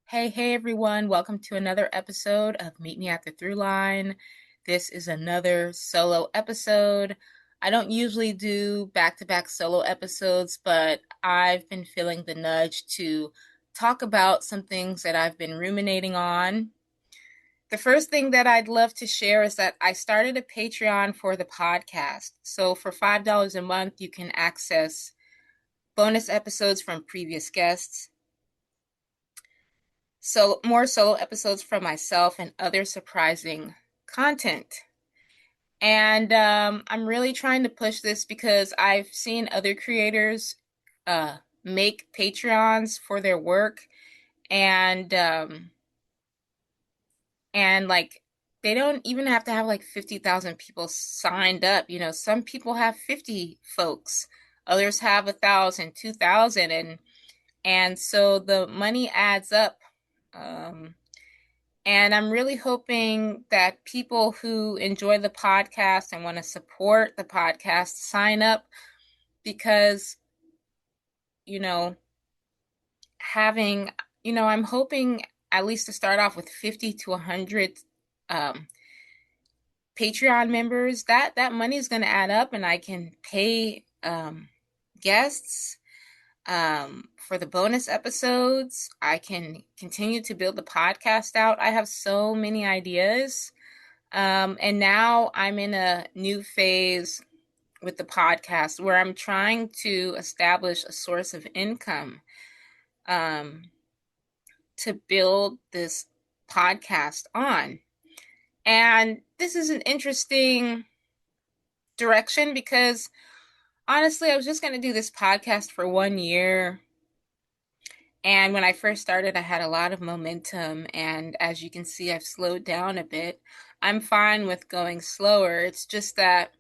Hey everyone, welcome to another episode of Meet Me at the Through Line. This is another solo episode. I don't usually do back-to-back solo episodes, but I've been feeling the nudge to talk about some things that I've been ruminating on. The first thing that I'd love to share is that I started a Patreon for the podcast. So for $5 a month, you can access bonus episodes from previous guests, so more solo episodes from myself and other surprising content. And I'm really trying to push this because I've seen other creators make Patreons for their work, and like they don't even have to have like 50,000 people signed up. Some people have 50 folks, others have 1,000, 2,000, and so the money adds up. Um, And I'm really hoping that people who enjoy the podcast and want to support the podcast sign up because, you know, having, I'm hoping at least to start off with 50 to 100 um, Patreon members. That money is going to add up and I can pay guests for the bonus episodes. I can continue to build the podcast out. I have so many ideas. And now I'm in a new phase with the podcast where I'm trying to establish a source of income um, to build this podcast on. And this is an interesting direction because honestly, I was just going to do this podcast for 1 year. And when I first started, I had a lot of momentum. And as you can see, I've slowed down a bit. I'm fine with going slower. It's just that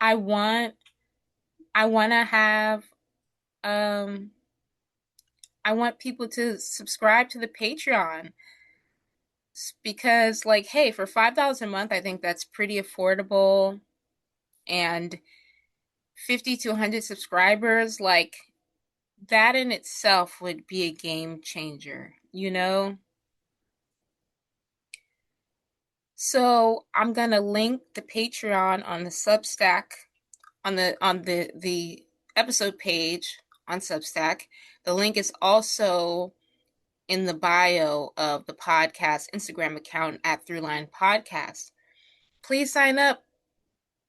I want I want to have um I want people to subscribe to the Patreon because like hey, for $5 a month, I think that's pretty affordable, and 50 to 100 subscribers, like that in itself would be a game changer. So, I'm going to link the Patreon on the Substack on the episode page on Substack. The link is also in the bio of the podcast Instagram account at Throughline Podcast. Please sign up.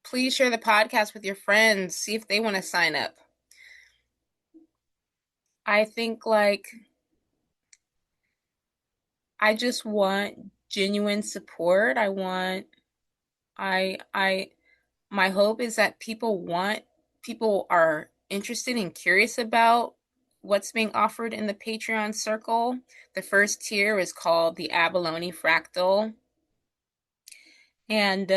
Please share the podcast with your friends. See if they want to sign up. I think like I just want genuine support. I my hope is that people are interested and curious about what's being offered in the Patreon circle. The first tier is called the Abalone Fractal. And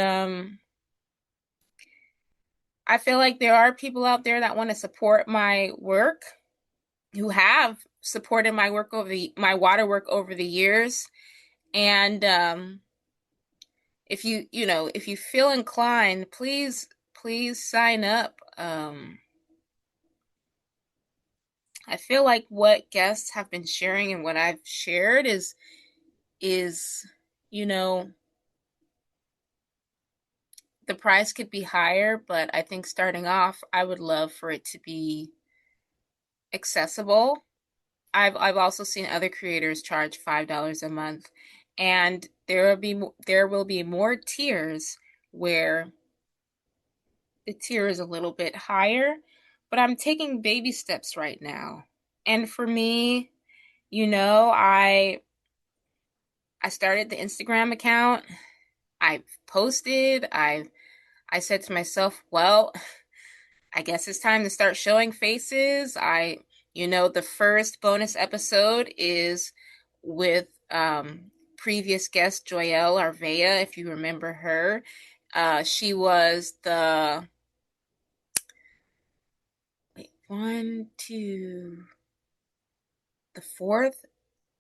I feel like there are people out there that want to support my work, who have supported my water work over the years. And if you feel inclined, please sign up. I feel like what guests have been sharing and what I've shared is you know the price could be higher, but I think starting off, I would love for it to be accessible. I've also seen other creators charge $5 a month, and there will be more tiers where the tier is a little bit higher, but I'm taking baby steps right now. And for me, you know, I started the Instagram account. I posted. I said to myself, well, I guess it's time to start showing faces. The first bonus episode is with previous guest Joyelle Arvea, if you remember her. She was the fourth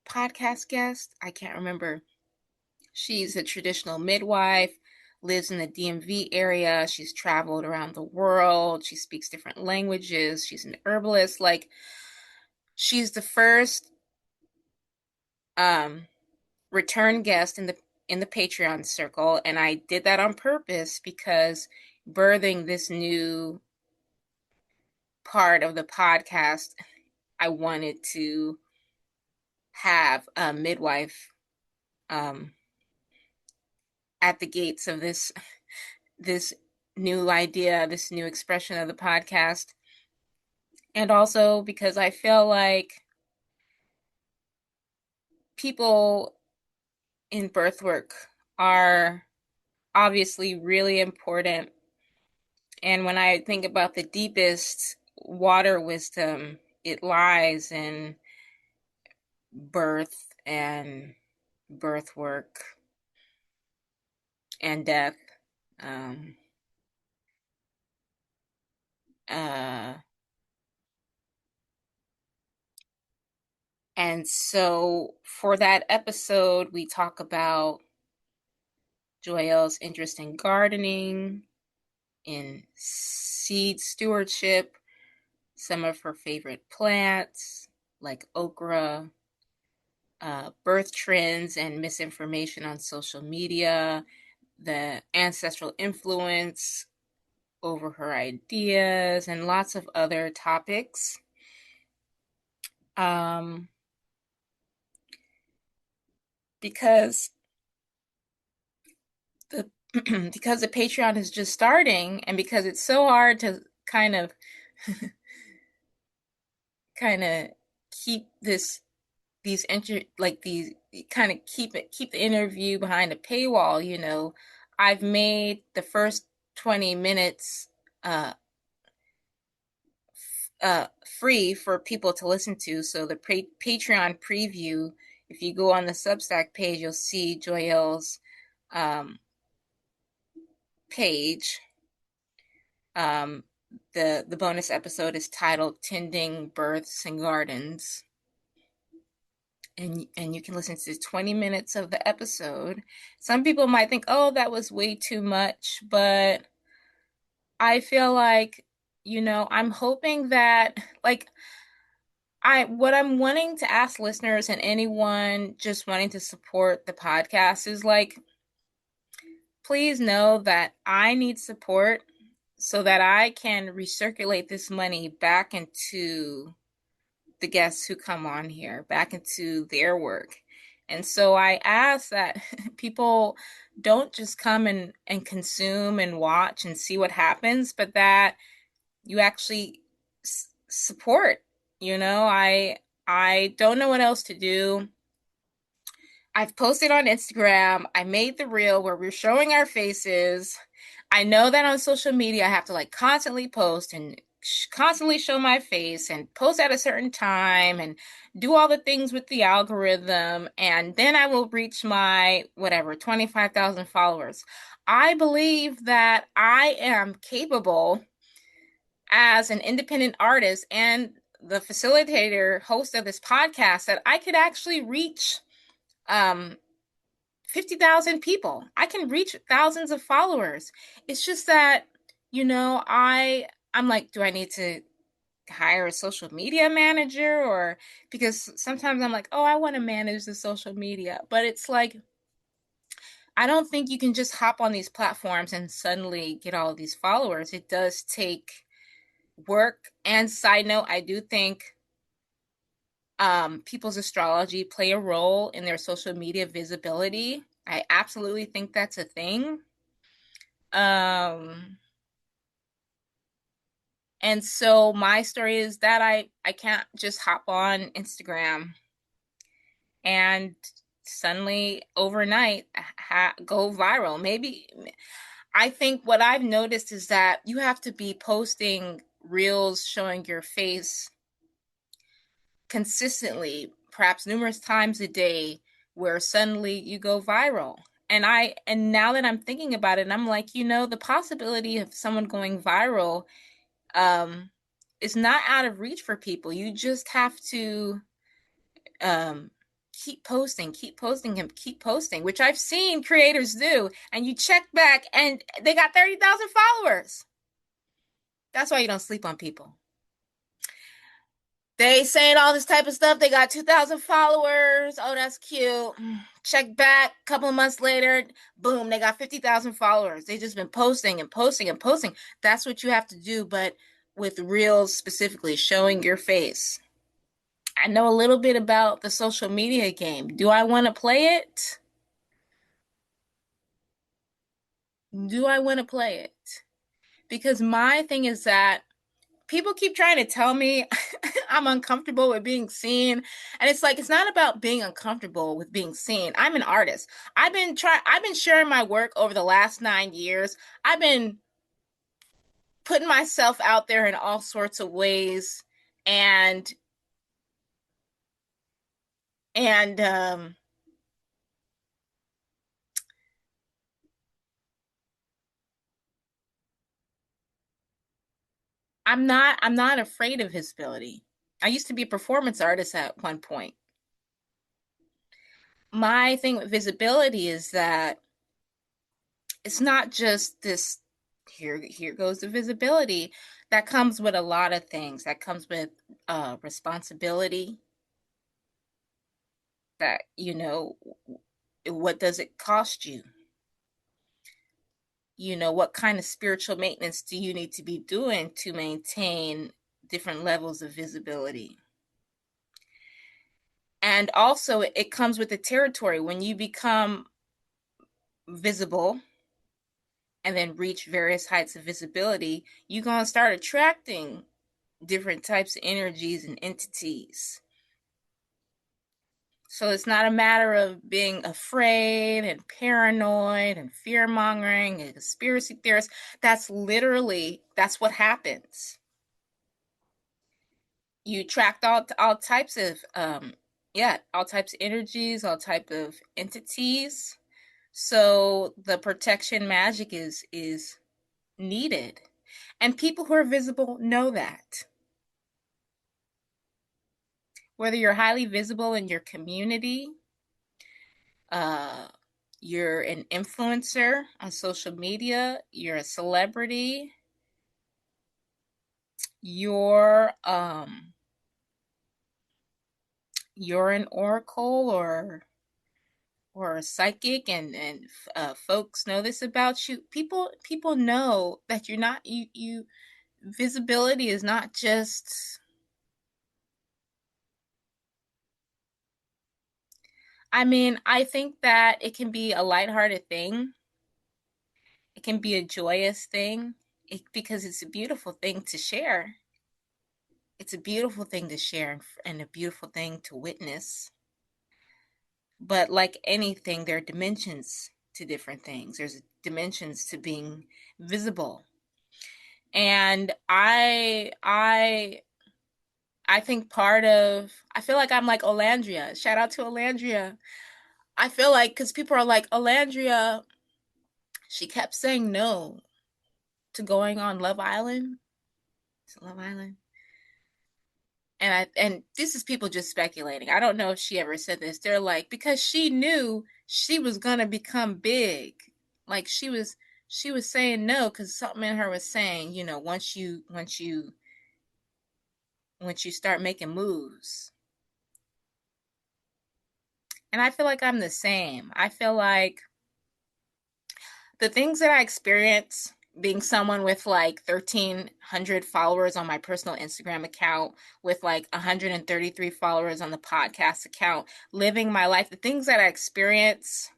podcast guest. I can't remember. She's a traditional midwife, lives in the DMV area. She's traveled around the world. She speaks different languages. She's an herbalist. Like, she's the first um, return guest in the Patreon circle, and I did that on purpose because birthing this new part of the podcast, I wanted to have a midwife um, at the gates of this new idea, this new expression of the podcast. And also because I feel like people in birth work are obviously really important. And when I think about the deepest water wisdom, it lies in birth and birth work and death. Um, uh, and so for that episode, we talk about Joyelle's interest in gardening, in seed stewardship, some of her favorite plants like okra, birth trends and misinformation on social media, the ancestral influence over her ideas, and lots of other topics. Um, because the because the Patreon is just starting, and because it's so hard to kind of kind of keep these like these kind of keep the interview behind a paywall, I've made the first 20 minutes uh free for people to listen to. So the Patreon preview, if you go on the Substack page, you'll see Joyelle's um page. um the bonus episode is titled Tending Births and Gardens, and you can listen to 20 minutes of the episode. Some people might think, "Oh, that was way too much," but I feel like, I'm hoping that, like, what I'm wanting to ask listeners and anyone just wanting to support the podcast is, like, please know that I need support so that I can recirculate this money back into the guests who come on here, back into their work. And so I ask that people don't just come and consume and watch and see what happens, but that you actually support. I don't know what else to do. I've posted on Instagram. I made the reel where we're showing our faces. I know that on social media I have to like constantly post and constantly show my face and post at a certain time and do all the things with the algorithm, and then I will reach my whatever 25,000 followers. I believe that I am capable as an independent artist and the facilitator host of this podcast that I could actually reach um 50,000 people. I can reach thousands of followers. It's just that, I'm like, do I need to hire a social media manager? Or because sometimes I'm like, oh, I want to manage the social media, but it's like, I don't think you can just hop on these platforms and suddenly get all of these followers. It does take work. And side note, I do think people's astrology play a role in their social media visibility. I absolutely think that's a thing. Um, and so my story is that I can't just hop on Instagram and suddenly overnight go viral. Maybe I think what I've noticed is that you have to be posting reels showing your face consistently, perhaps numerous times a day, where suddenly you go viral. And now that I'm thinking about it, I'm like, the possibility of someone going viral um is not out of reach for people. You just have to um keep posting and keep posting, which I've seen creators do. And you check back and they got 30,000 followers. That's why you don't sleep on people. They saying all this type of stuff. They got 2,000 followers. Oh, that's cute. Check back a couple of months later. Boom, they got 50,000 followers. They just been posting and posting and posting. That's what you have to do, but with reels specifically, showing your face. I know a little bit about the social media game. Do I want to play it? Do I want to play it? Because my thing is that people keep trying to tell me I'm uncomfortable with being seen. And it's like it's not about being uncomfortable with being seen. I'm an artist. I've been sharing my work over the last 9 years. I've been putting myself out there in all sorts of ways and and I'm not afraid of visibility. I used to be a performance artist at one point. My thing with visibility is that it's not just this here goes the visibility that comes with a lot of things. That comes with responsibility, that what does it cost you? What kind of spiritual maintenance do you need to be doing to maintain different levels of visibility? And also it comes with the territory. When you become visible and then reach various heights of visibility, you're going to start attracting different types of energies and entities. So it's not a matter of being afraid and paranoid and fear mongering and conspiracy theorists. That's what happens. You attract all types of all types of energies, all type of entities. So the protection magic is needed. And people who are visible know that. Whether you're highly visible in your community, uh, you're an influencer on social media, you're a celebrity, you're you're an oracle or a psychic, and folks know this about you. People know that you're not you visibility is not just. I mean, I think that it can be a lighthearted thing. It can be a joyous thing because it's a beautiful thing to share. It's a beautiful thing to share and a beautiful thing to witness. But like anything, there are dimensions to different things. There's dimensions to being visible. And I think I feel like I'm like Olandria. Shout out to Olandria. I feel like because people are like, Olandria, she kept saying no to going on Love Island. To Love Island. And this is people just speculating. I don't know if she ever said this. They're like, because she knew she was gonna become big. Like she was saying no because something in her was saying, once you start making moves. And I feel like I'm the same. I feel like the things that I experience being someone with like 1,300 followers on my personal Instagram account, with like 133 followers on the podcast account, living my life, the things that I experience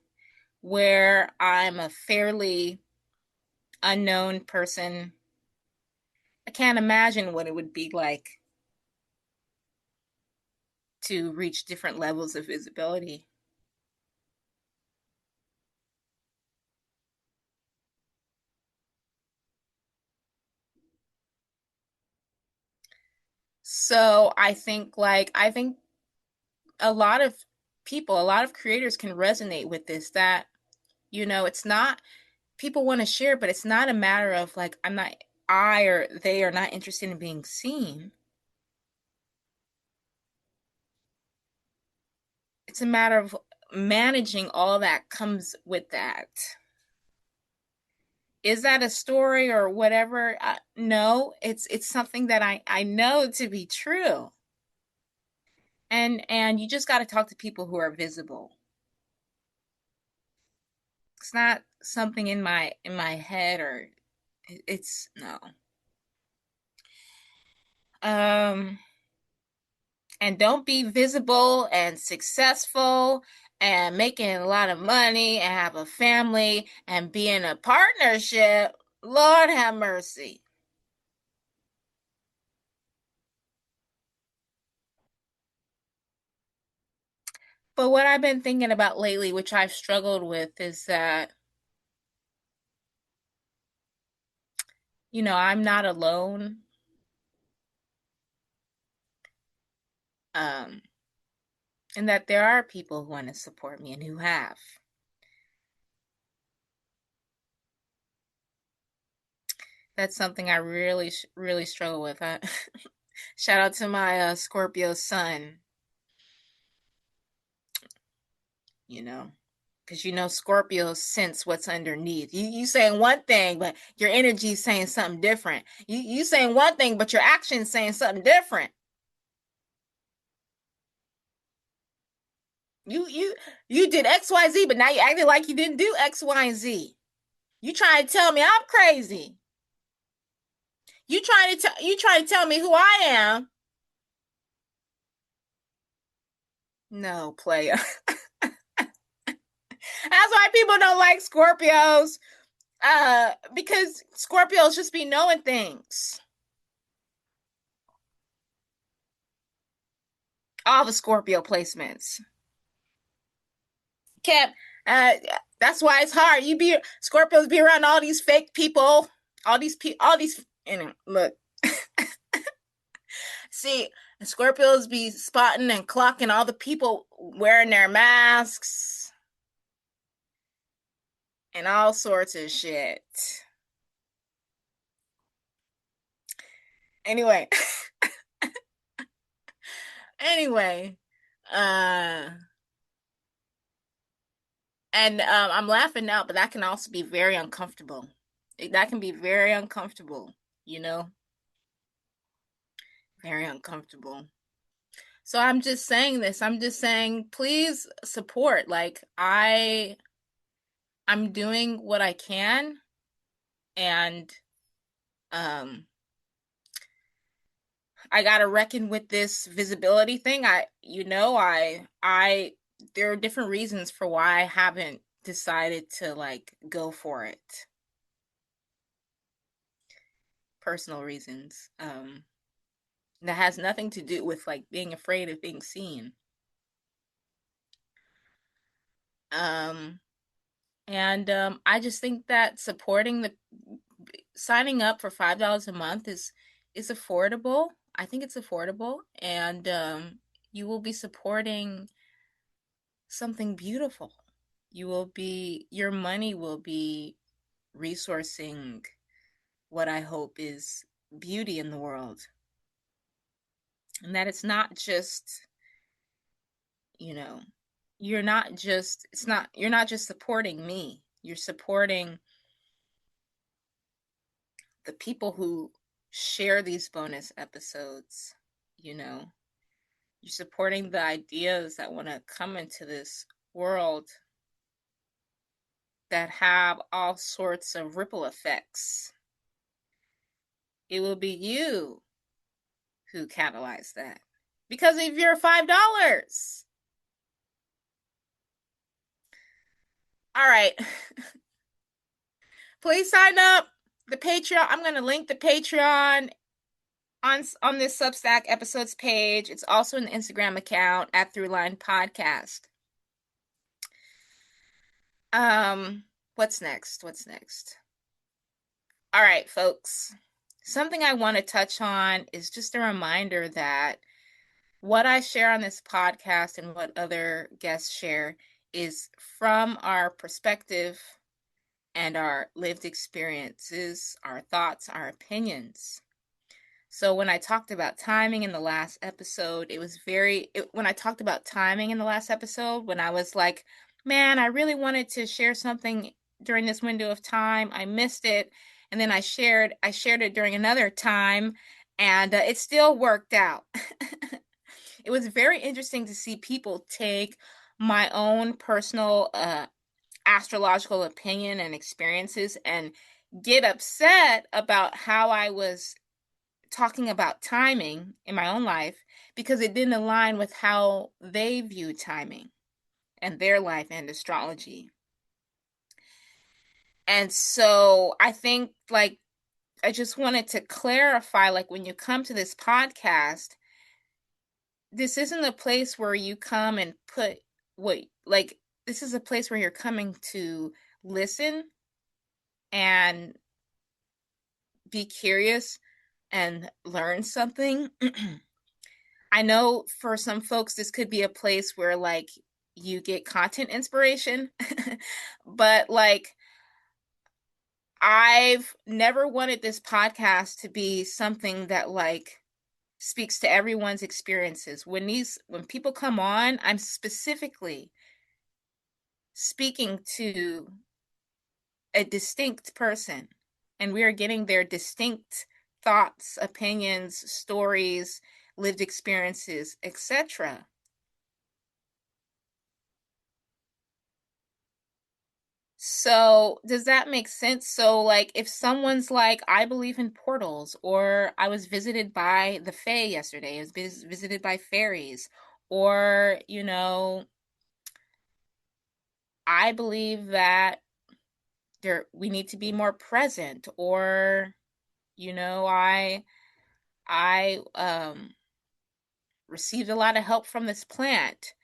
where I'm a fairly unknown person, I can't imagine what it would be like to reach different levels of visibility. So I think a lot of a lot of creators can resonate with this, that it's not, people want to share, but it's not a matter of like I or they are not interested in being seen. it's a matter of managing all that comes with that. Is that a story or whatever? No, it's something that I know to be true. And you just got to talk to people who are visible. It's not something in my head, or it's no. Um and don't be visible and successful and making a lot of money and have a family and be in a partnership. Lord have mercy. But what I've been thinking about lately, which I've struggled with, is that, I'm not alone. Um, and that there are people who want to support me and who have. That's something I really, really struggle with. Shout out to my Scorpio sun, you know. Because Scorpios sense what's underneath. You saying one thing, but your energy is saying something different. You saying one thing, but your action's saying something different. You did XYZ, but now you acting like you didn't do X, Y, and Z. You trying to tell me I'm crazy. You trying to tell me who I am. No, player. That's why people don't like Scorpios. Because Scorpios just be knowing things. All the Scorpio placements. Kept uh that's why it's hard. Scorpios be around all these fake people, all these look. See, Scorpios be spotting and clocking all the people wearing their masks and all sorts of shit. Anyway, anyway, uh and I'm laughing now, but that can also be very uncomfortable. That can be very uncomfortable, you know, very uncomfortable. So I'm just saying this. I'm just saying, please support. Like I'm doing what I can, and um I got to reckon with this visibility thing. I there are different reasons for why I haven't decided to like go for it. Personal reasons. That has nothing to do with like being afraid of being seen. Um and I just think that supporting the signing up for $5 a month is affordable. I think it's affordable, and you will be supporting something beautiful. Your money will be resourcing what I hope is beauty in the world. And that it's not just, you know, you're not just supporting me. You're supporting the people who share these bonus episodes, you know. You're supporting the ideas that want to come into this world that have all sorts of ripple effects. It will be you who catalyze that because of your $5. All right. Please sign up. The Patreon. I'm going to link the Patreon on this Substack episodes page. It's also an Instagram account at Throughline Podcast. Um, what's next? What's next? All right, folks. Something I want to touch on is just a reminder that what I share on this podcast and what other guests share is from our perspective and our lived experiences, our thoughts, our opinions. So when I talked about timing in the last episode, when I talked about timing in the last episode, when I was like, man, I really wanted to share something during this window of time, I missed it, and then I shared it during another time, and it still worked out. It was very interesting to see people take my own personal astrological opinion and experiences and get upset about how I was talking about timing in my own life because it didn't align with how they view timing and their life and astrology. And so I think, like, I just wanted to clarify, like, when you come to this podcast, this isn't a place where you come and put what, like, this is a place where you're coming to listen and be curious and learn something. I know for some folks, this could be a place where, like, you get content inspiration, but, like, I've never wanted this podcast to be something that, like, speaks to everyone's experiences. When people come on, I'm specifically speaking to a distinct person, and we are getting their distinct thoughts, opinions, stories, lived experiences, etc. So, does that make sense? So, like, if someone's like, I believe in portals, or I was visited by the Fae yesterday, I was visited by fairies, or, I believe that we need to be more present, or, I received a lot of help from this plant.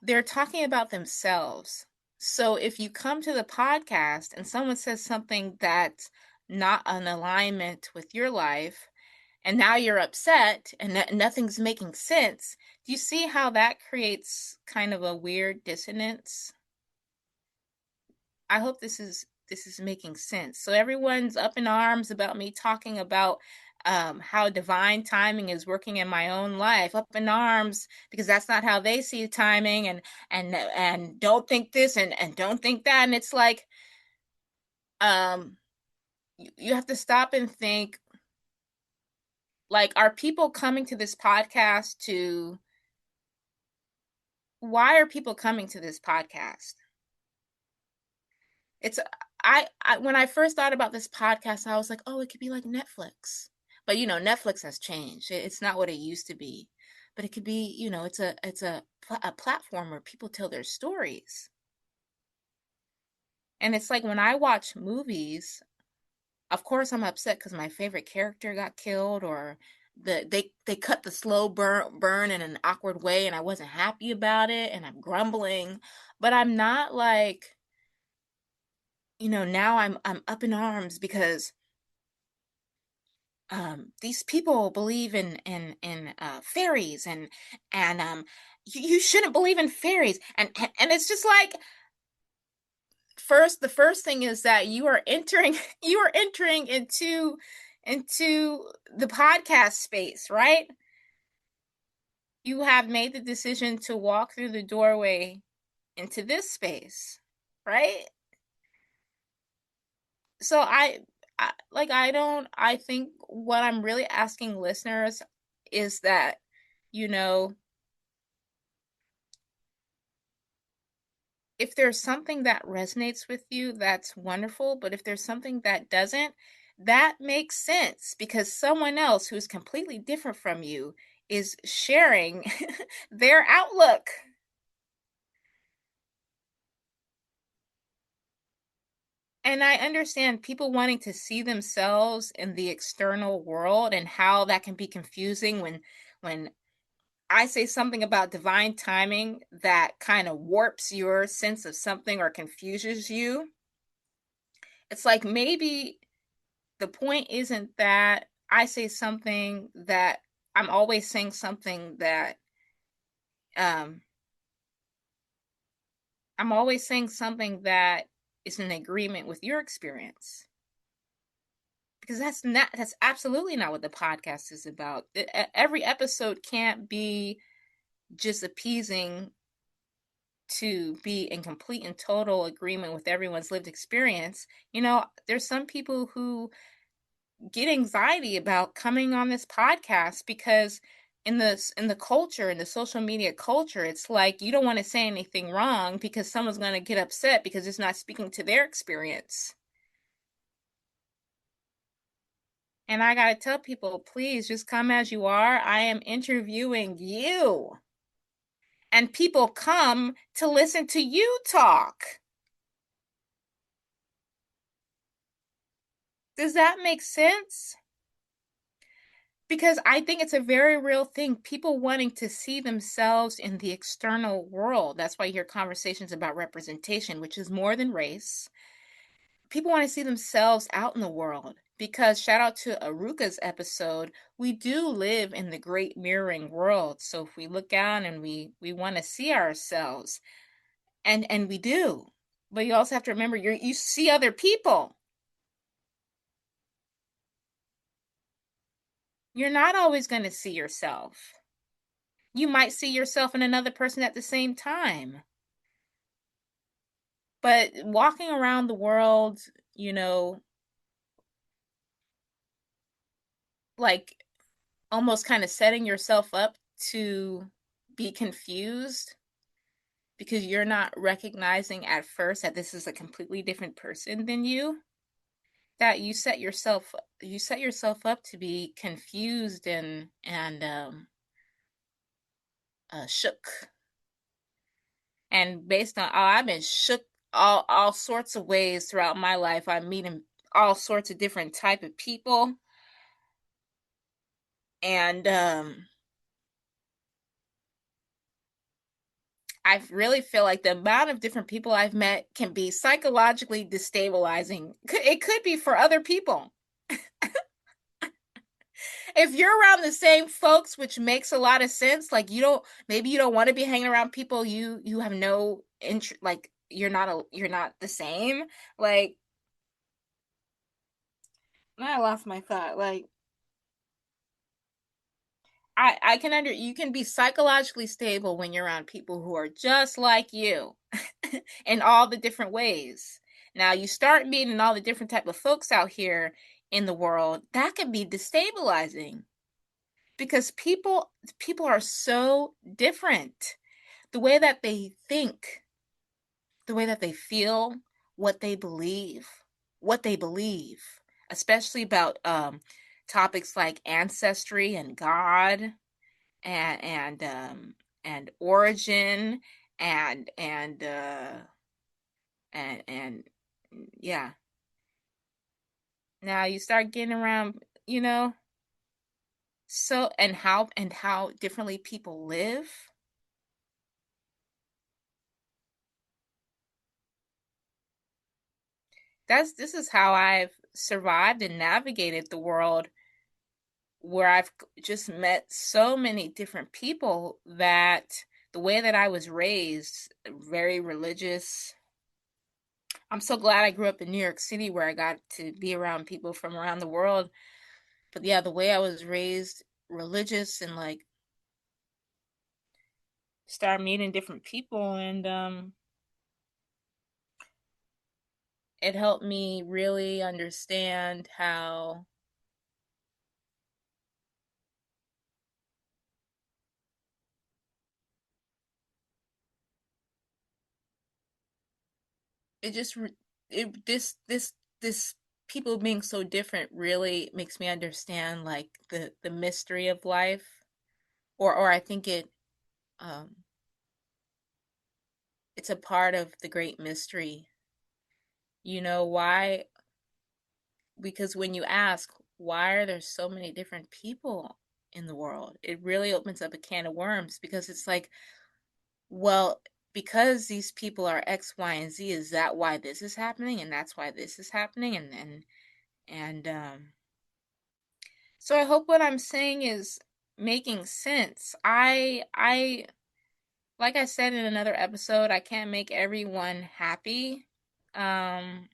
They're talking about themselves. So if you come to the podcast and someone says something that's not in alignment with your life, and now you're upset and nothing's making sense, do you see how that creates kind of a weird dissonance? I hope this is making sense. So everyone's up in arms about me talking about how divine timing is working in my own life, up in arms because that's not how they see timing, and don't think this and don't think that, and it's like, um, you have to stop and think, like, are people coming to this podcast to? Why are people coming to this podcast? It's I when I first thought about this podcast, I was like, oh, it could be like Netflix. But Netflix has changed. It's not what it used to be. But it could be, it's a platform where people tell their stories. And it's like when I watch movies, of course I'm upset because my favorite character got killed, or they cut the slow burn in an awkward way and I wasn't happy about it and I'm grumbling. But I'm not like, now I'm up in arms because these people believe in fairies, and you shouldn't believe in fairies, and it's just like, the first thing is that you are entering you are entering into the podcast space, right? You have made the decision to walk through the doorway into this space, right? So I think what I'm really asking listeners is that, you know if there's something that resonates with you, that's wonderful, but if there's something that doesn't, that makes sense because someone else who's completely different from you is sharing their outlook. And I understand people wanting to see themselves in the external world and how that can be confusing when I say something about divine timing that kind of warps your sense of something or confuses you. It's like, maybe the point isn't that I say something that I'm always saying something that um I'm always saying something that is in agreement with your experience. because that's absolutely not what the podcast is about. Every episode can't be just appeasing to be in complete and total agreement with everyone's lived experience. There's some people who get anxiety about coming on this podcast because in the culture, in the social media culture, it's like you don't want to say anything wrong because someone's going to get upset because it's not speaking to their experience. And I got to tell people, please just come as you are. I am interviewing you. And people come to listen to you talk. Does that make sense? Because I think it's a very real thing. People wanting to see themselves in the external world. That's why you hear conversations about representation, which is more than race. People want to see themselves out in the world. Because shout out to Aruka's episode, we do live in the great mirroring world. So if we look out and we want to see ourselves, and we do, but you also have to remember you see other people. You're not always going to see yourself. You might see yourself in another person at the same time. But walking around the world, you know, like almost kind of setting yourself up to be confused because you're not recognizing at first that this is a completely different person than you, that you set yourself up to be confused and shook. And based on I've been shook all sorts of ways throughout my life. I'm meeting all sorts of different type of people, and I really feel like the amount of different people I've met can be psychologically destabilizing. It could be for other people. If you're around the same folks, which makes a lot of sense, like maybe you don't want to be hanging around people you have no interest, like you're not the same. Like I lost my thought. Like I can you can be psychologically stable when you're around people who are just like you in all the different ways. Now you start meeting all the different type of folks out here in the world, that can be destabilizing because people are so different. The way that they think, the way that they feel, what they believe, what they believe, especially about topics like ancestry and God and and origin and yeah. Now you start getting around, so and how differently people live. This is how I've survived and navigated the world, where I've just met so many different people that the way that I was raised, very religious. I'm so glad I grew up in New York City where I got to be around people from around the world. But yeah, the way I was raised, religious, and like start meeting different people, and it helped me really understand how it just it this people being so different really makes me understand like the mystery of life, or I think um it's a part of the great mystery. Why? Because when you ask why are there so many different people in the world, it really opens up a can of worms, because it's like, well, because these people are X, Y, and Z, is that why this is happening, and that's why this is happening, and so I hope what I'm saying is making sense. I like I said in another episode, I can't make everyone happy. Um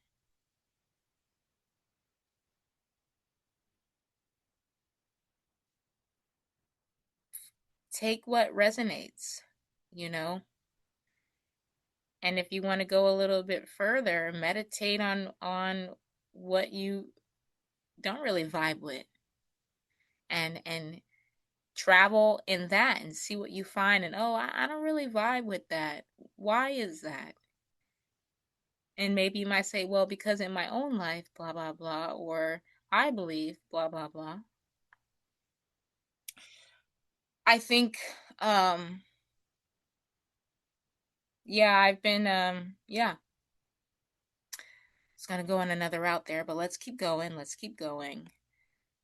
take what resonates, you know? And if you want to go a little bit further, meditate on what you don't really vibe with, and travel in that and see what you find. And oh, I don't really vibe with that. Why is that? And maybe you might say, well, because in my own life, blah blah blah, or I believe blah blah blah. I think yeah, I've been yeah, it's gonna go on another route there, but let's keep going. Let's keep going.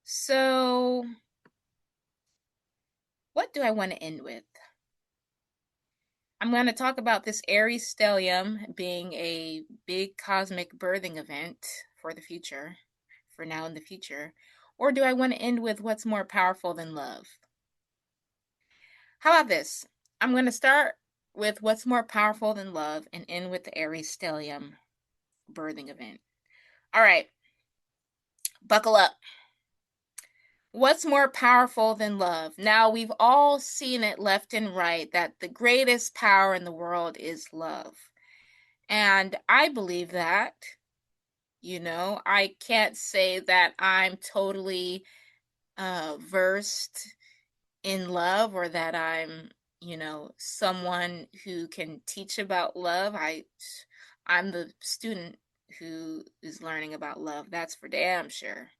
So, what do I want to end with? I'm going to talk about this Aries Stellium being a big cosmic birthing event for the future, for now in the future. Or do I want to end with what's more powerful than love? How about this? I'm going to start with what's more powerful than love and end with the Aries Stellium birthing event. All right, buckle up. What's more powerful than love? Now, we've all seen it left and right that the greatest power in the world is love. And I believe that. I can't say that I'm totally versed in love, or that I'm, someone who can teach about love. I'm the student who is learning about love. That's for damn sure.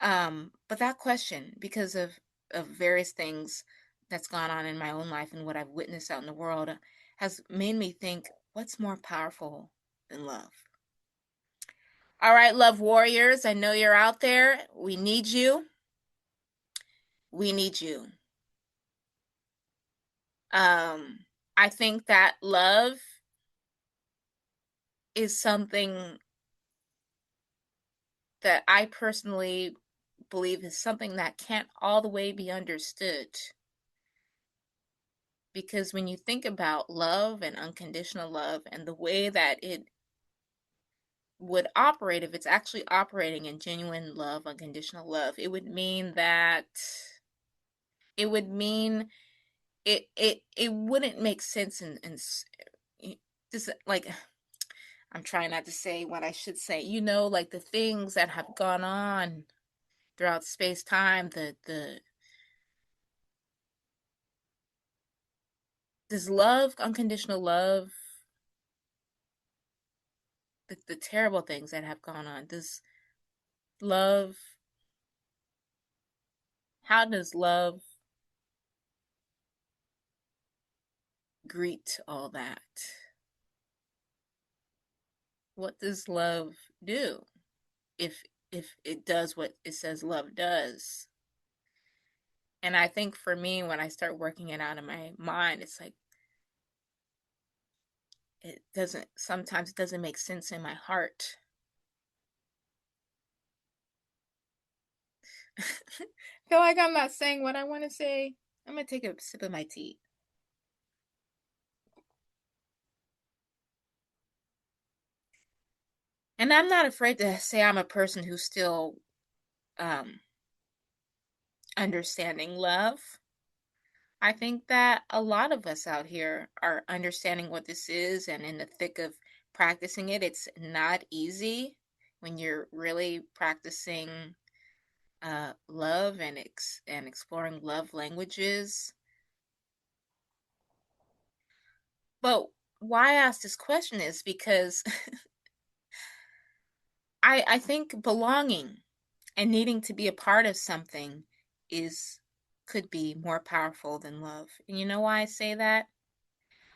But that question, because of various things that's gone on in my own life and what I've witnessed out in the world, has made me think, what's more powerful than love? All right, love warriors, I know you're out there. We need you. We need you. I think that love is something that I personally believe is something that can't all the way be understood. Because when you think about love and unconditional love and the way that it would operate, if it's actually operating in genuine love, unconditional love, it would mean that it would mean it wouldn't make sense in this, like, I'm trying not to say what I should say, like the things that have gone on throughout space time, the this love, unconditional love, the terrible things that have gone on, this love, how does love greet all that? What does love do if it does what it says love does? And I think for me, when I start working it out in my mind, it's like sometimes it doesn't make sense in my heart. I feel like I'm not saying what I want to say. I'm gonna take a sip of my tea. And I'm not afraid to say I'm a person who's still um, understanding love. I think that a lot of us out here are understanding what this is and in the thick of practicing it. It's not easy when you're really practicing love and exploring love languages. But why I ask this question is because I think belonging and needing to be a part of something is could be more powerful than love. And you know why I say that?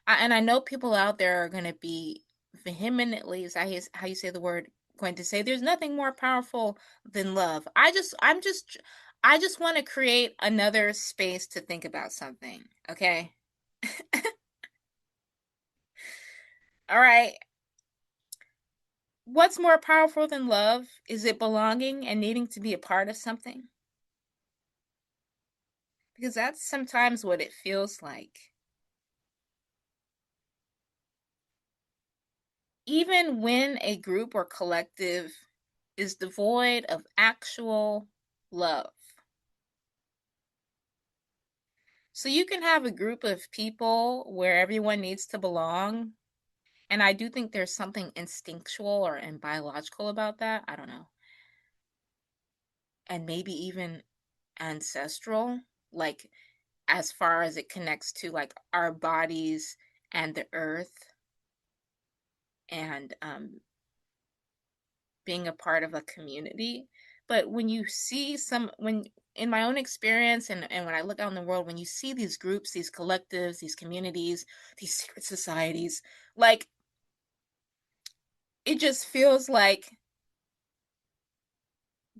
And I know people out there are going to be vehemently, is how you say the word, going to say there's nothing more powerful than love. I just want to create another space to think about something. Okay. All right. What's more powerful than love? Is it belonging and needing to be a part of something? Because that's sometimes what it feels like. Even when a group or collective is devoid of actual love, So you can have a group of people where everyone needs to belong. And I do think there's something instinctual or and biological about that. I don't know. And maybe even ancestral, like as far as it connects to like our bodies and the earth and being a part of a community. But when you see when in my own experience and when I look out in the world, when you see these groups, these collectives, these communities, these secret societies, like it just feels like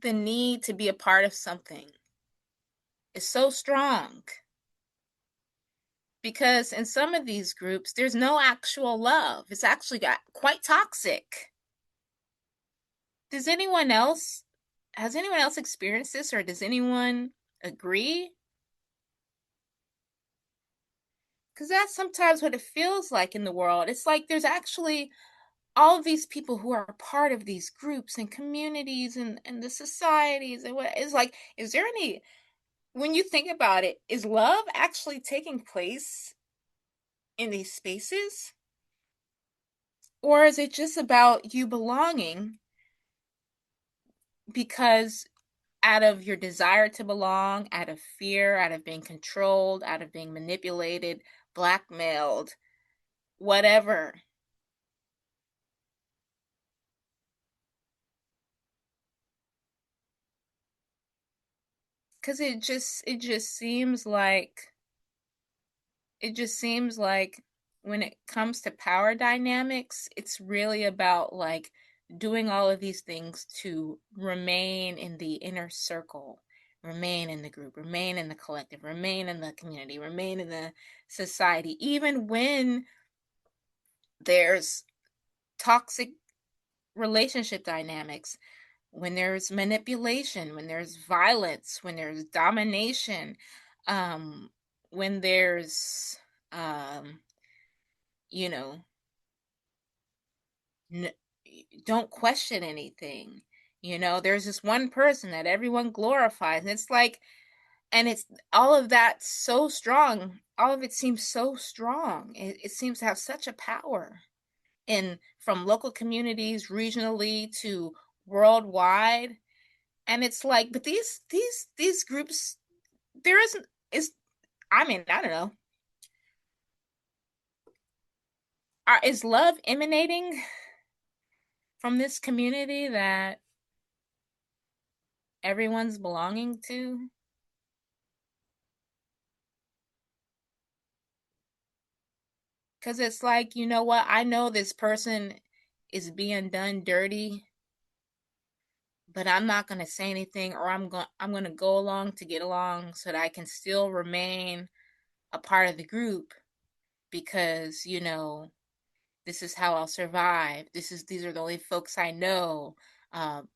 the need to be a part of something is so strong because in some of these groups there's no actual love. It's actually got quite toxic. Does anyone else has anyone else experienced this, or does anyone agree? Because that's sometimes what it feels like in the world. It's like there's actually all of these people who are part of these groups and communities and the societies and what is like, is there any, when you think about it, is love actually taking place in these spaces? Or is it just about you belonging because out of your desire to belong, out of fear, out of being controlled, out of being manipulated, blackmailed, whatever? Because it just seems like when it comes to power dynamics, it's really about like doing all of these things to remain in the inner circle, remain in the group, remain in the collective, remain in the community, remain in the society, even when there's toxic relationship dynamics, when there's manipulation, when there's violence, when there's domination, um, when there's um, you know, n- don't question anything. There's this one person that everyone glorifies, and it's like, and it's all of that so strong. All of it seems so strong. It seems to have such a power in from local communities, regionally to worldwide. And it's like, but these groups, there isn't is I mean, I don't know. Is love emanating from this community that everyone's belonging to? Because it's like, you know what? I know this person is being done dirty, but I'm not going to say anything, or I'm going to go along to get along so that I can still remain a part of the group because, this is how I'll survive. These are the only folks I know.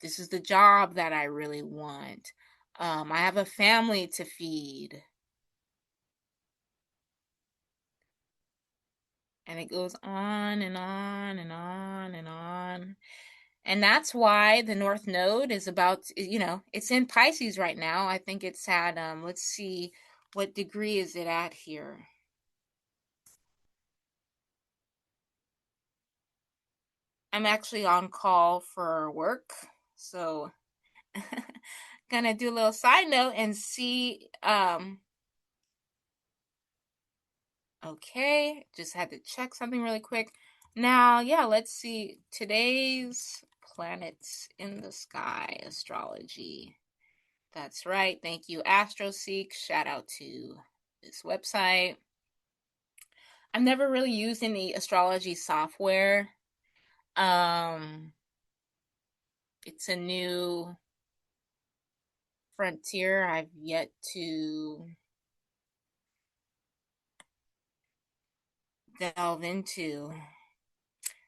This is the job that I really want. I have a family to feed. And it goes on and on and on and on. And that's why the North Node is about, it's in Pisces right now. I think it's at, let's see, what degree is it at here? I'm actually on call for work. So, gonna do a little side note and see, okay, just had to check something really quick. Now, yeah, let's see. Today's planets in the sky astrology. That's right. Thank you, AstroSeek. Shout out to this website. I've never really used any astrology software. Um, it's a new frontier I've yet to delve into.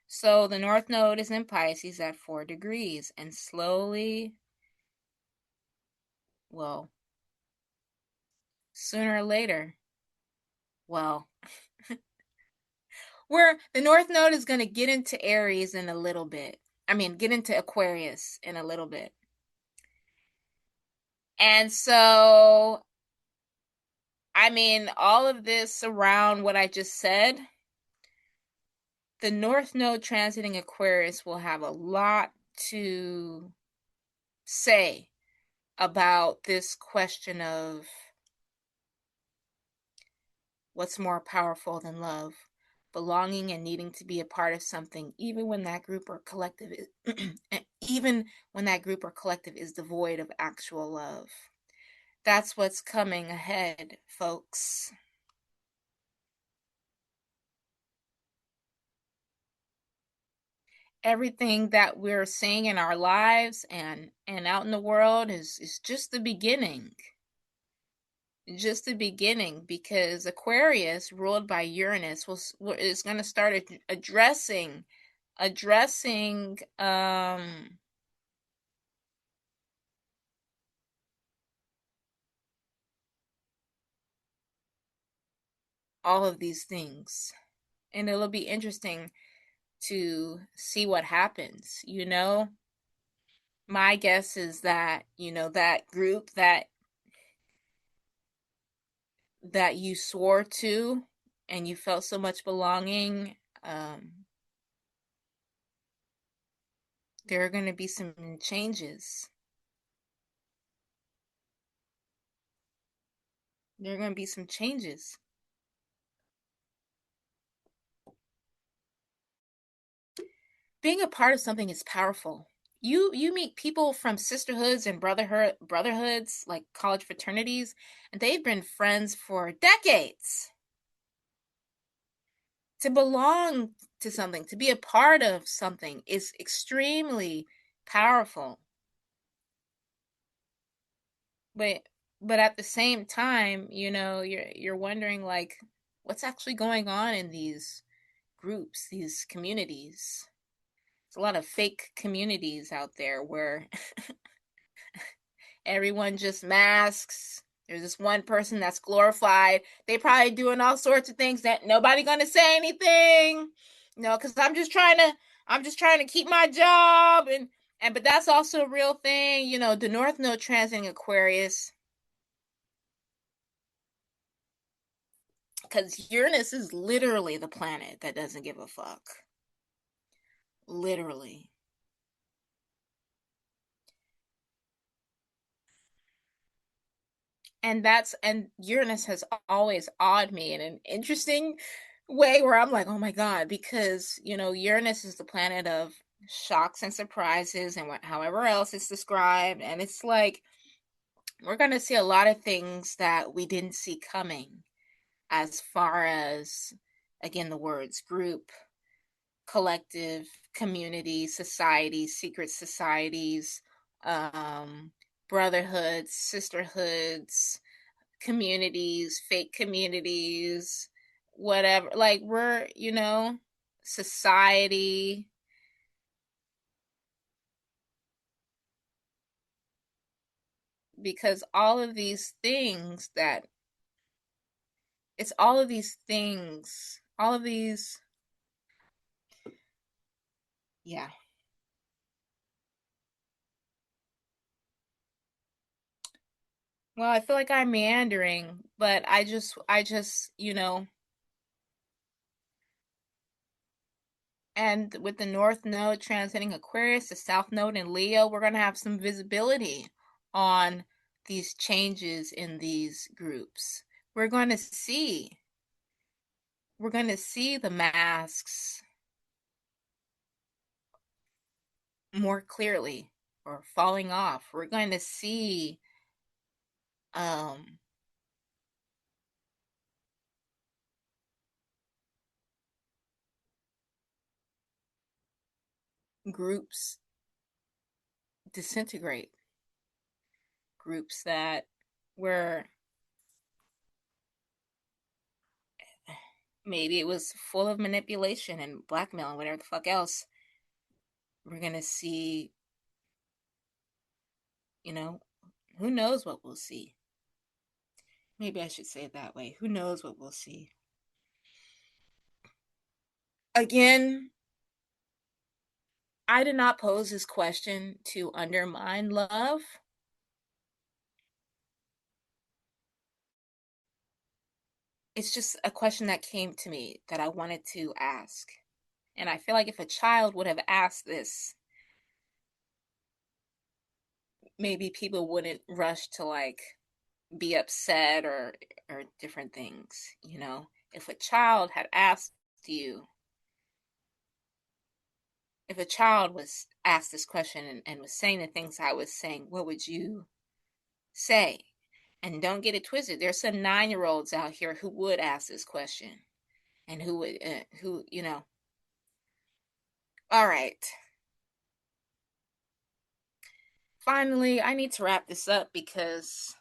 So the North Node is in Pisces at 4 degrees, and slowly, well, sooner or later, well, where the North Node is going to get into Aries in a little bit. I mean, get into Aquarius in a little bit. And so I mean, all of this around what I just said, the North Node transiting Aquarius will have a lot to say about this question of what's more powerful than love, belonging and needing to be a part of something, even when that group or collective is, even when that group or collective is devoid of actual love. That's what's coming ahead, folks. Everything that we're seeing in our lives and out in the world is just the beginning. Just the beginning, because Aquarius, ruled by Uranus, is going to start addressing all of these things, and it'll be interesting to see what happens. My guess is that that group that you swore to and you felt so much belonging, there are going to be some changes. There are going to be some changes. Being a part of something is powerful. You meet people from sisterhoods and brotherhoods, like college fraternities, and they've been friends for decades. To belong to something, to be a part of something, is extremely powerful. But at the same time, you're wondering, like, what's actually going on in these groups, these communities. There's a lot of fake communities out there where everyone just masks. There's this one person that's glorified. They probably doing all sorts of things that nobody gonna say anything. Because I'm just trying to keep my job, and but that's also a real thing. The North Node transiting Aquarius, because Uranus is literally the planet that doesn't give a fuck. Literally. And Uranus has always awed me in an interesting way, where I'm like, oh my god, because Uranus is the planet of shocks and surprises and however else it's described, and it's like we're going to see a lot of things that we didn't see coming, as far as, again, the words group, collective, community, society, secret societies, um brotherhoods, sisterhoods, communities, fake communities, whatever. Like, we're, society. Because all of these things, all of these, yeah. Well, I feel like I'm meandering, but I just, and with the North Node transiting Aquarius, the South Node in Leo, we're going to have some visibility on these changes in these groups. We're going to see we're going to see the masks more clearly, or falling off. We're going to see um, groups disintegrate, groups that were, maybe it was full of manipulation and blackmail and whatever the fuck else. We're going to see, you know, who knows what we'll see. Maybe I should say it that way. Who knows what we'll see? Again, I did not pose this question to undermine love. it's just a question that came to me that I wanted to ask. And I feel like if a child would have asked this, maybe people wouldn't rush to like be upset or different things, you know? If a child had asked you, if a child was asked this question and was saying the things I was saying, what would you say? And don't get it twisted. There's some 9-year olds out here who would ask this question and who would, who, you know. All right. Finally, I need to wrap this up because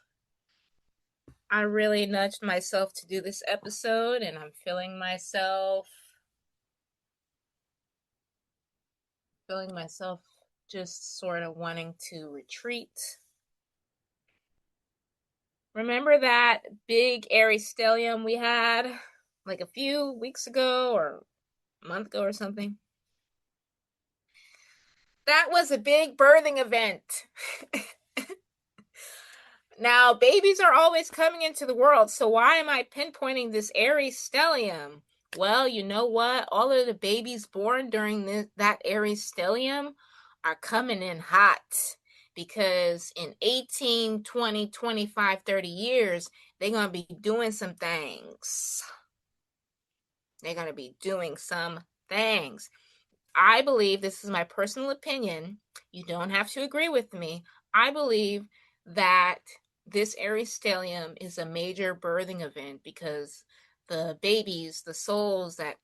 I really nudged myself to do this episode and I'm feeling myself just sort of wanting to retreat. Remember that big Aries Stellium we had like a few weeks ago or a month ago or something? That was a big birthing event. Now, babies are always coming into the world, so why am I pinpointing this Aries stellium? Well, you know what? All of the babies born during that Aries stellium are coming in hot because in 18, 20, 25, 30 years, they're going to be doing some things. They're going to be doing some things. I believe, this is my personal opinion, you don't have to agree with me. I believe that this Aries stellium is a major birthing event because the babies, the souls that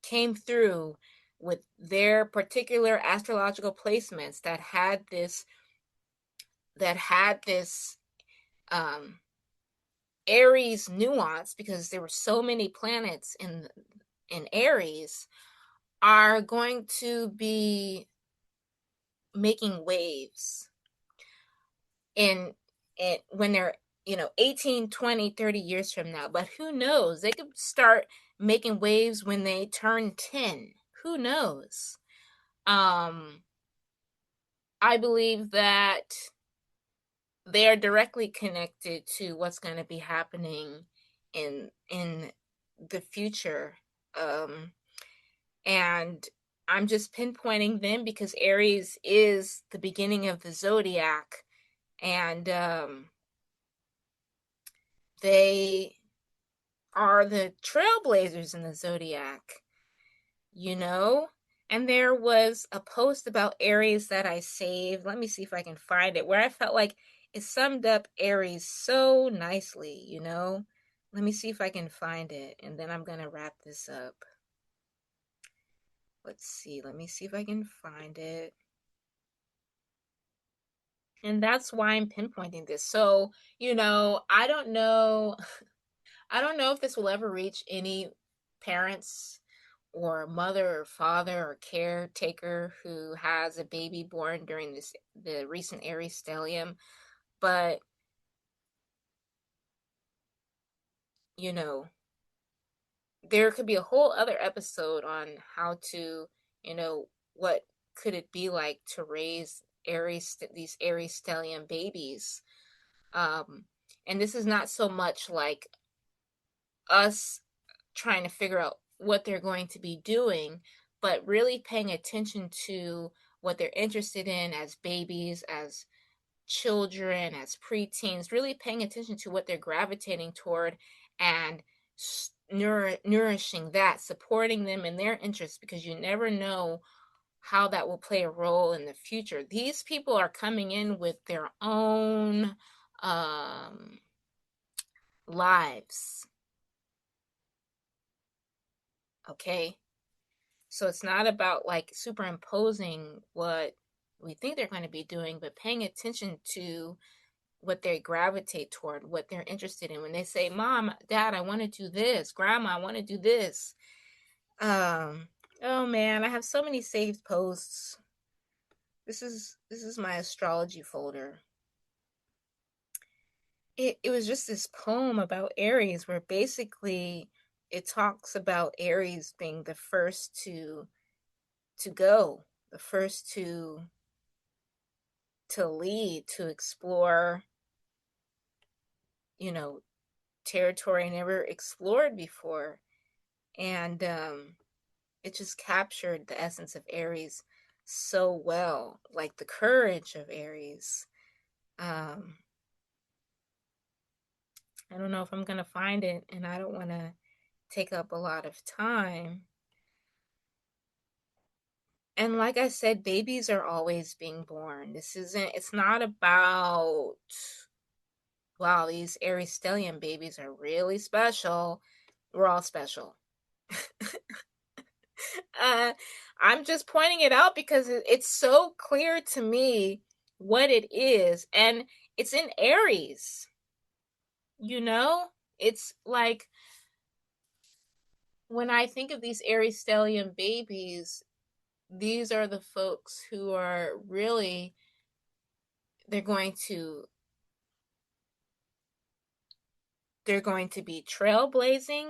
came through with their particular astrological placements that had this Aries nuance, because there were so many planets in Aries, are going to be making waves in when they're 18, 20, 30 years from now. But who knows, they could start making waves when they turn 10. Who knows? I believe that they are directly connected to what's going to be happening in the future. And I'm just pinpointing them because Aries is the beginning of the zodiac, and they are the trailblazers in the zodiac, you know? And there was a post about Aries that I saved. Let me see if I can find it, where I felt like it summed up Aries so nicely, you know? Let me see if I can find it, and then I'm going to wrap this up. Let's see. Let me see if I can find it. And that's why I'm pinpointing this. So, I don't know. I don't know if this will ever reach any parents or mother or father or caretaker who has a baby born during the recent Aries stellium, but you know, there could be a whole other episode on how to, what could it be like to raise these Aries stellium babies. Um, and this is not so much like us trying to figure out what they're going to be doing, but really paying attention to what they're interested in as babies, as children, as preteens, really paying attention to what they're gravitating toward and nourishing that, supporting them in their interests, because you never know how that will play a role in the future. These people are coming in with their own lives. Okay. So it's not about like superimposing what we think they're going to be doing, but paying attention to what they gravitate toward, what they're interested in. When they say, Mom, Dad, I want to do this, Grandma, I want to do this. Oh man, I have so many saved posts. This is my astrology folder. It was just this poem about Aries where basically it talks about Aries being the first to go, the first to lead, to explore, you know, territory I never explored before. And it just captured the essence of Aries so well, like the courage of Aries. Um, I don't know if I'm going to find it, and I don't want to take up a lot of time. And like I said, babies are always being born. It's not about, wow, these Aries Stellium babies are really special. We're all special. uh, I'm just pointing it out because it's so clear to me what it is. And it's in Aries, you know? It's like when I think of these Aries Stellium babies, these are the folks who are really, they're going to they're going to be trailblazing,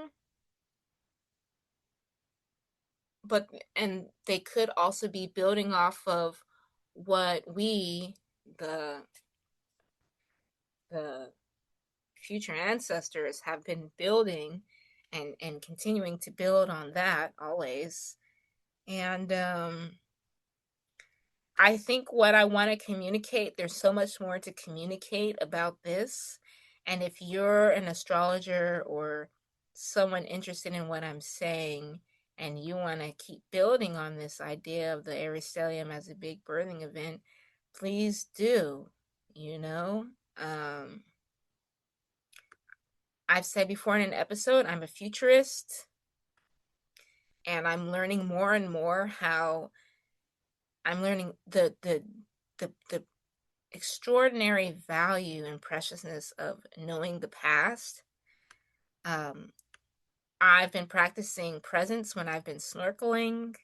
but and they could also be building off of what we, the the future ancestors, have been building, and continuing to build on that always. And I think what I want to communicate, there's so much more to communicate about this. And if you're an astrologer or someone interested in what I'm saying, and you want to keep building on this idea of the Aries Stellium as a big birthing event, please do. You know, um, I've said before in an episode, I'm a futurist, and I'm learning more and more how I'm learning the extraordinary value and preciousness of knowing the past. Um, I've been practicing presence when I've been snorkeling,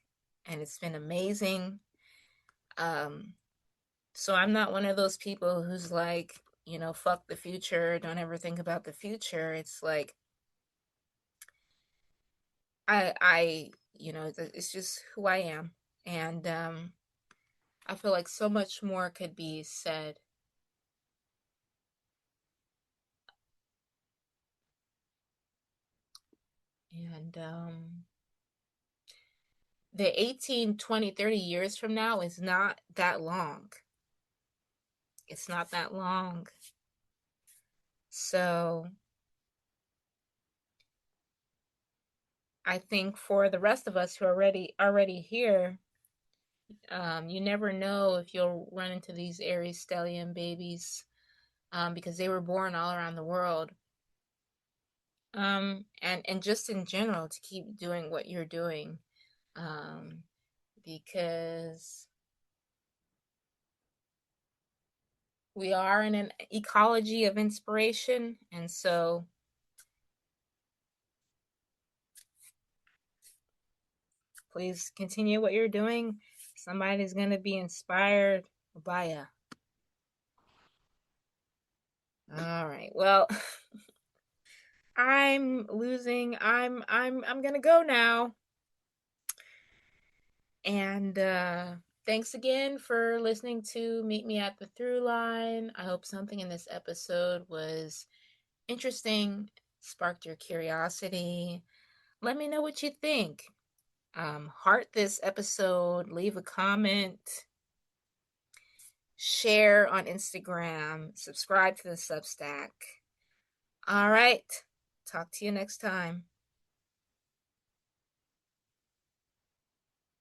and it's been amazing. Um, so I'm not one of those people who's like, fuck the future, don't ever think about the future. It's like it's just who I am, and I feel like so much more could be said. And the 18, 20, 30 years from now is not that long. It's not that long. So I think for the rest of us who are already here, you never know if you'll run into these Aries Stellium babies, because they were born all around the world. And just in general, to keep doing what you're doing, um, because we are in an ecology of inspiration, and so please continue what you're doing. Somebody's going to be inspired by you. All right. Well, I'm losing. I'm going to go now. And thanks again for listening to Meet Me at the Through Line. I hope something in this episode was interesting, sparked your curiosity. Let me know what you think. Heart this episode, leave a comment, share on Instagram, subscribe to the Substack. All right. Talk to you next time.